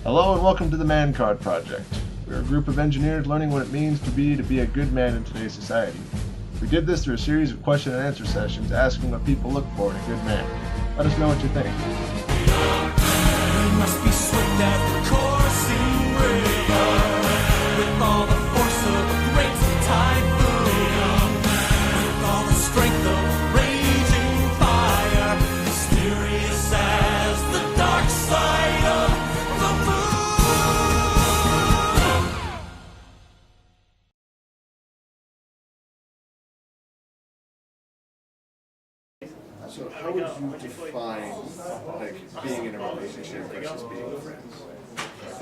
Hello and welcome to the Man Card Project. We're a group of engineers learning what it means to be a good man in today's society. We did this through a series of question and answer sessions asking what people look for in a good man. Let us know what you think. We must be swift as the coursing river, with all the force of a great typhoon, with all the strength of a raging fire, mysterious as the dark side of the moon. So how would you define being in a relationship versus being friends?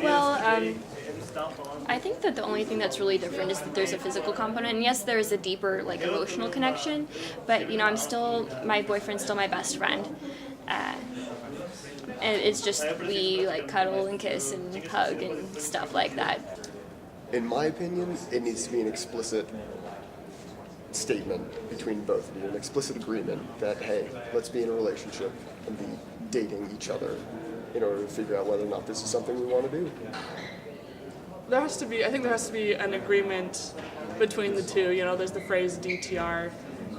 Well, I think that the only thing that's really different is that there's a physical component. And yes, there is a deeper, emotional connection. But my boyfriend's still my best friend. And it's just we cuddle and kiss and hug and stuff like that. In my opinion, it needs to be an explicit statement between both of you, an explicit agreement that, hey, let's be in a relationship and be dating each other in order to figure out whether or not this is something we want to do. I think there has to be an agreement between the two. There's the phrase DTR.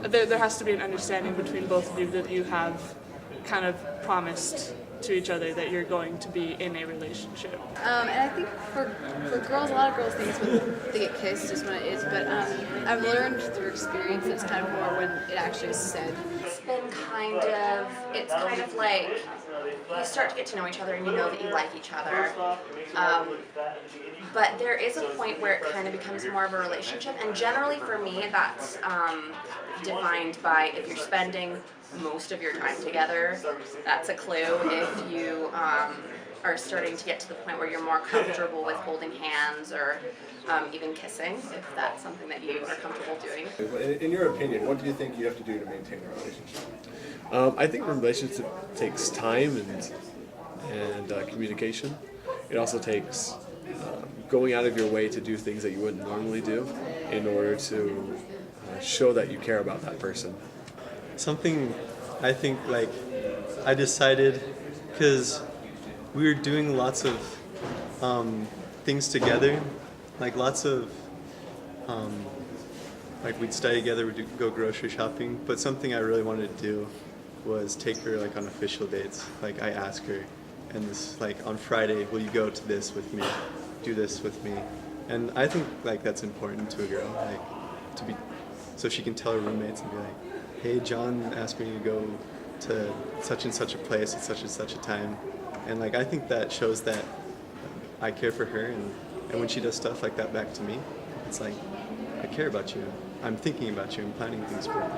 There has to be an understanding between both of you that you have kind of promised to each other that you're going to be in a relationship. And I think for girls, a lot of girls think it's when they get kissed is when it is, but I've learned through experience it's kind of more when it actually is said. It's kind of like you start to get to know each other and you know that you like each other. But there is a point where it kind of becomes more of a relationship, and generally for me that's defined by if you're spending most of your time together. That's a clue. If you are starting to get to the point where you're more comfortable with holding hands or even kissing, if that's something that you are comfortable doing. In your opinion, what do you think you have to do to maintain a relationship? I think a relationship takes time and communication. It also takes going out of your way to do things that you wouldn't normally do in order to show that you care about that person. Something I think I decided because we were doing lots of things together, lots of we'd study together, we'd go grocery shopping, but something I really wanted to do was take her on official dates. I asked her, and this on Friday, will you go to this with me, do this with me? And I think that's important to a girl, to be, so she can tell her roommates and be like, hey, John asked me to go to such and such a place at such and such a time. And I think that shows that I care for her, and when she does stuff like that back to me, it's I care about you. I'm thinking about you. I'm planning things for you.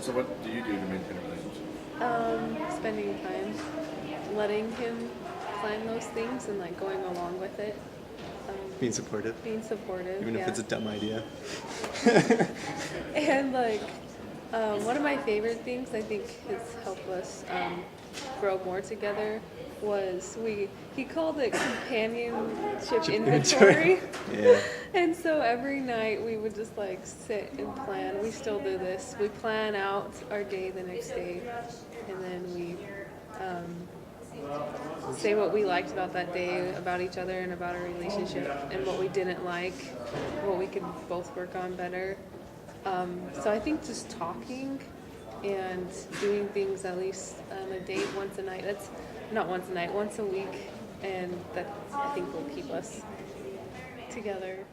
So what do you do to maintain a relationship? Spending time, letting him plan those things and going along with it. Being supportive. Even if it's a dumb idea. And one of my favorite things I think has helped us grow more together was he called it companionship inventory. Yeah. And so every night we would just sit and plan. We still do this. We plan out our day the next day, and then we say what we liked about that day, about each other, and about our relationship, and what we didn't like, what we could both work on better. So I think just talking and doing things at least on a date once a night. That's not once a night, once a week, and that I think will keep us together.